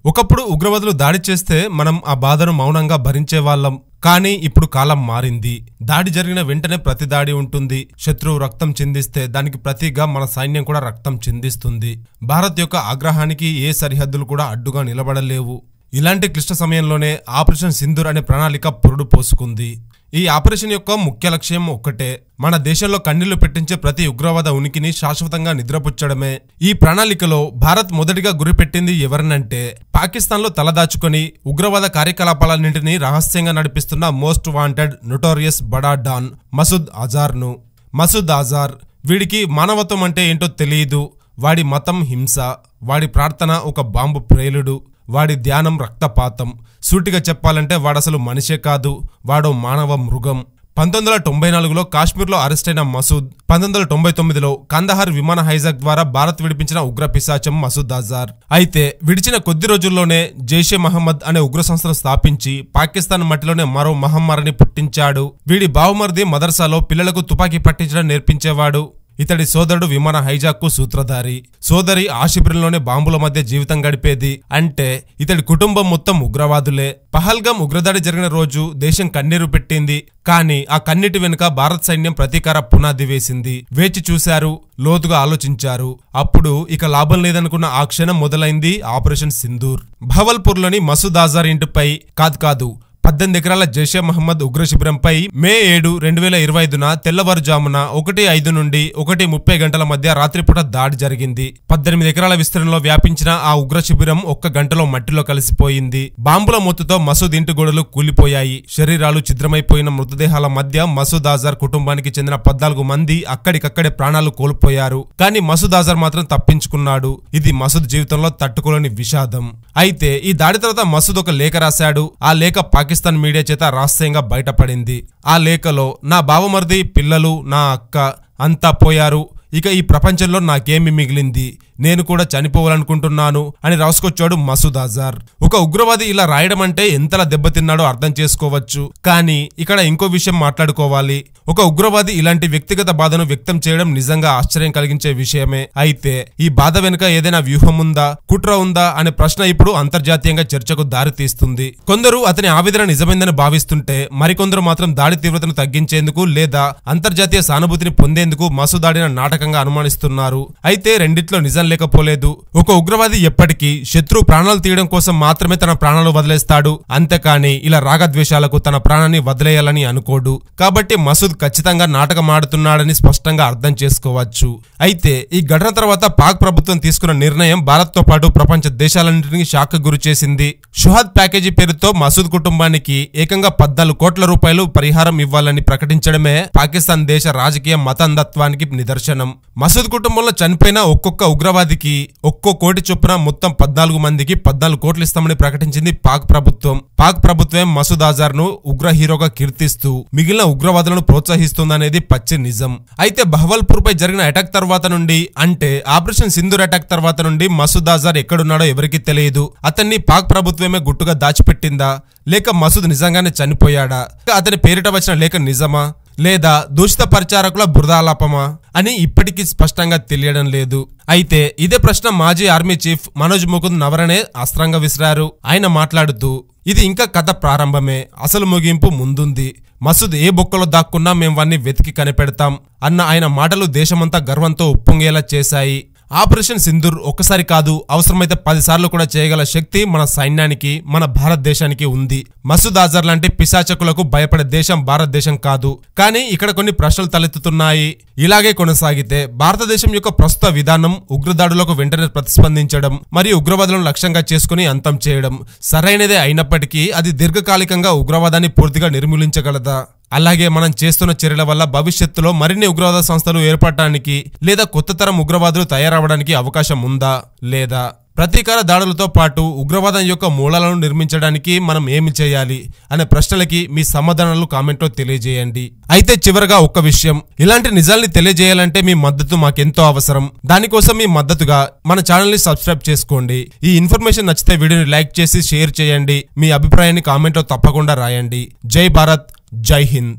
ఒకప్పుడు ఉగ్రవాదులు దాడి చేస్తే మనం ఆ బాధను మౌనంగా భరించేవాళ్ళం. కానీ ఇప్పుడు కాలం మారింది. దాడి జరిగిన వెంటనే ప్రతి దాడి ఉంటుంది. శత్రువు రక్తం చిందిస్తే దానికి ప్రతిగా మన సైన్యం కూడా రక్తం చిందిస్తుంది. భారత్ యొక్క ఆగ్రహానికి ఏ సరిహద్దులు కూడా అడ్డుగా నిలబడలేవు. ఇలాంటి క్లిష్ట సమయంలోనే ఆపరేషన్ సింధూర్ అనే ప్రణాళిక పురుడు పోసుకుంది. ఈ ఆపరేషన్ యొక్క ముఖ్య లక్ష్యం ఒక్కటే, మన దేశంలో కన్నీళ్లు పెట్టించే ప్రతి ఉగ్రవాద ఉనికిని శాశ్వతంగా నిద్రపుచ్చడమే. ఈ ప్రణాళికలో భారత్ మొదటిగా గురిపెట్టింది ఎవరినంటే, పాకిస్తాన్లో తలదాచుకుని ఉగ్రవాద కార్యకలాపాలన్నింటినీ రహస్యంగా నడిపిస్తున్న మోస్ట్ వాంటెడ్ నోటోరియస్ బడా డాన్ మసూద్ అజార్ను. మసూద్ అజార్, వీడికి మానవత్వం అంటే ఏంటో తెలియదు. వాడి మతం హింస, వాడి ప్రార్థన ఒక బాంబు ప్రేలుడు, వాడి ధ్యానం రక్తపాతం. సూటిగా చెప్పాలంటే వాడసలు మనిషే కాదు, వాడో మానవ మృగం. 1994లో కాశ్మీర్లో అరెస్ట్ అయిన మసూద్ 1999లో కందహార్ విమాన హైజాక్ ద్వారా భారత్ విడిపించిన ఉగ్ర పిశాచం మసూద్ అజార్. అయితే విడిచిన కొద్ది రోజుల్లోనే జైషే మహమ్మద్ అనే ఉగ్ర సంస్థను స్థాపించి పాకిస్తాన్ మట్టిలోనే మరో మహమ్మారిని పుట్టించాడు. వీడి బావుమర్ది మదర్సాలో పిల్లలకు తుపాకీ పట్టించడం నేర్పించేవాడు. ఇతడి సోదరుడు విమాన హైజాక్ కు సూత్రధారి. సోదరి ఆ శిబిరంలోనే బాంబుల మధ్య జీవితం గడిపేది. అంటే ఇతడి కుటుంబం మొత్తం ఉగ్రవాదులే. పహల్గాం ఉగ్రదాడి జరిగిన రోజు దేశం కన్నీరు పెట్టింది. కానీ ఆ కన్నీటి వెనుక భారత సైన్యం ప్రతీకార పునాది వేసింది. వేచి చూశారు, లోతుగా ఆలోచించారు. అప్పుడు ఇక లాభం లేదనుకున్న ఆ క్షణం మొదలైంది ఆపరేషన్ సింధూర్. భవల్పూర్లోని మసూద్ అజార్ ఇంటిపై కాదు 18 ఎకరాల జైషే మహమ్మద్ ఉగ్ర శిబిరంపై మే 7, 2025న తెల్లవారుజామున 1:05 నుండి 1:30 గంటల మధ్య రాత్రిపూట దాడి జరిగింది. 18 ఎకరాల విస్తీర్ణంలో వ్యాపించిన ఆ ఉగ్ర శిబిరం ఒక్క గంటలో మట్టిలో కలిసిపోయింది. బాంబుల మొత్తుతో మసూద్ ఇంటి గోడలు కూలిపోయాయి. శరీరాలు ఛిద్రమైపోయిన మృతదేహాల మధ్య మసూద్ అజార్ కుటుంబానికి చెందిన 14 మంది అక్కడికక్కడే ప్రాణాలు కోల్పోయారు. కానీ మసూద్ అజార్ మాత్రం తప్పించుకున్నాడు. ఇది మసూద్ జీవితంలో తట్టుకోలేని విషాదం. అయితే ఈ దాడి తర్వాత మసూద్ ఒక లేఖ రాశాడు. ఆ లేఖ పాకిస్తాన్ మీడియా చేత రహస్యంగా బయటపడింది. ఆ లేఖలో, నా బావమర్ది, పిల్లలు, నా అక్క అంతా పోయారు. ఇక ఈ ప్రపంచంలో నాకేమి మిగిలింది, నేను కూడా చనిపోవాలనుకుంటున్నాను అని రాసుకొచ్చాడు మసూద్ అజార్. ఒక ఉగ్రవాది ఇలా రాయడం అంటే ఎంతలా దెబ్బతిన్నాడో అర్థం చేసుకోవచ్చు. కానీ ఇక్కడ ఇంకో విషయం మాట్లాడుకోవాలి. ఒక ఉగ్రవాది ఇలాంటి వ్యక్తిగత బాధను వ్యక్తం చేయడం నిజంగా ఆశ్చర్యం కలిగించే విషయమే. అయితే ఈ బాధ వెనుక ఏదైనా వ్యూహం ఉందా, కుట్ర ఉందా అనే ప్రశ్న ఇప్పుడు అంతర్జాతీయంగా చర్చకు దారి తీస్తుంది. కొందరు అతని ఆవేదన నిజమైందని భావిస్తుంటే, మరికొందరు మాత్రం దాడి తీవ్రతను తగ్గించేందుకు లేదా అంతర్జాతీయ సానుభూతిని పొందేందుకు మసూద్ ఆడిన నాటకంగా అనుమానిస్తున్నారు. అయితే రెండిట్లో నిజం లేకపోలేదు. ఒక ఉగ్రవాది ఎప్పటికీ శత్రువు ప్రాణాలు తీయడం కోసం మాత్రమే తన ప్రాణాలు వదిలేస్తాడు. అంతేకాని ఇలా రాగద్వేషాలకు తన ప్రాణాన్ని వదిలేయాలని అనుకోడు. కాబట్టి మసూద్ ఖచ్చితంగా నాటకం ఆడుతున్నాడని స్పష్టంగా అర్థం చేసుకోవచ్చు. అయితే ఈ ఘటన తర్వాత పాక్ ప్రభుత్వం తీసుకున్న నిర్ణయం భారత్ తో పాటు ప్రపంచ దేశాలన్నింటినీ షాక్ గురి చేసింది. షుహాద్ ప్యాకేజీ పేరుతో మసూద్ కుటుంబానికి ఏకంగా 14 కోట్ల రూపాయలు పరిహారం ఇవ్వాలని ప్రకటించడమే పాకిస్తాన్ దేశ రాజకీయ మతాంధత్వానికి నిదర్శనం. మసూద్ కుటుంబంలో చనిపోయిన ఒక్కొక్క ఉగ్రవాదికి ఒక్కో కోటి చొప్పున మొత్తం 14 మందికి 14 కోట్లు ఇస్తామని ప్రకటించింది పాక్ ప్రభుత్వం. పాక్ ప్రభుత్వం మసూద్ అజార్ ను ఉగ్ర హీరోగా కీర్తిస్తూ మిగిలిన ఉగ్రవాదులను ప్రోత్సహిస్తుందనేది పచ్చి నిజం. అయితే బహవల్పూర్ పై జరిగిన అటాక్ తర్వాత నుండి, అంటే ఆపరేషన్ సింధూర్ అటాక్ తర్వాత నుండి మసూద్ అజార్ ఎక్కడున్నాడో ఎవరికీ తెలియదు. అతన్ని పాక్ ప్రభుత్వమే గుట్టుగా దాచిపెట్టిందా, లేక మసూద్ నిజంగానే చనిపోయాడా, అతని పేరిట వచ్చిన లేఖ నిజమా, లేదా దూషిత పరిచారకుల బురదాలాపమా అని ఇప్పటికీ స్పష్టంగా తెలియడం లేదు. అయితే ఇదే ప్రశ్న మాజీ ఆర్మీ చీఫ్ మనోజ్ ముకుంద్ నవరనే అస్త్రంగా విసిరారు. ఆయన మాట్లాడుతూ, ఇది ఇంకా కథ ప్రారంభమే, అసలు ముగింపు ముందుంది. మసూద్ ఏ బొక్కలో దాక్కున్నా మేం వాన్ని వెతికి కనిపెడతాం అన్న ఆయన మాటలు దేశమంతా గర్వంతో ఉప్పొంగేలా చేశాయి. ఆపరేషన్ సింధూర్ ఒక్కసారి కాదు, అవసరమైతే 10 సార్లు కూడా చేయగల శక్తి మన సైన్యానికి, మన భారతదేశానికి ఉంది. మసూద్ అజార్ లాంటి పిశాచకులకు భయపడే దేశం భారతదేశం కాదు. కానీ ఇక్కడ కొన్ని ప్రశ్నలు తలెత్తుతున్నాయి. ఇలాగే కొనసాగితే భారతదేశం యొక్క ప్రస్తుత విధానం ఉగ్రదాడులకు వెంటనే ప్రతిస్పందించడం మరియు ఉగ్రవాదులను లక్ష్యంగా చేసుకుని అంతం చేయడం సరైనదే అయినప్పటికీ అది దీర్ఘకాలికంగా ఉగ్రవాదాన్ని పూర్తిగా నిర్మూలించగలదా? అలాగే మనం చేస్తున్న చర్యల వల్ల భవిష్యత్తులో మరిన్ని ఉగ్రవాద సంస్థలు ఏర్పడటానికి లేదా కొత్త తరం ఉగ్రవాదులు తయారవడానికి అవకాశం ఉందా లేదా? ప్రతీకార దాడులతో పాటు ఉగ్రవాదం యొక్క మూలాలను నిర్మించడానికి మనం ఏమి చేయాలి అనే ప్రశ్నలకి మీ సమాధానాలు కామెంట్లో తెలియజేయండి. అయితే చివరగా ఒక్క విషయం, ఇలాంటి నిజాల్ని తెలియజేయాలంటే మీ మద్దతు మాకెంతో అవసరం. దానికోసం మీ మద్దతుగా మన ఛానల్ ని సబ్స్క్రైబ్ చేసుకోండి. ఈ ఇన్ఫర్మేషన్ నచ్చితే వీడియోని లైక్ చేసి షేర్ చేయండి. మీ అభిప్రాయాన్ని కామెంట్లో తప్పకుండా రాయండి. జై భారత్, జై హింద్.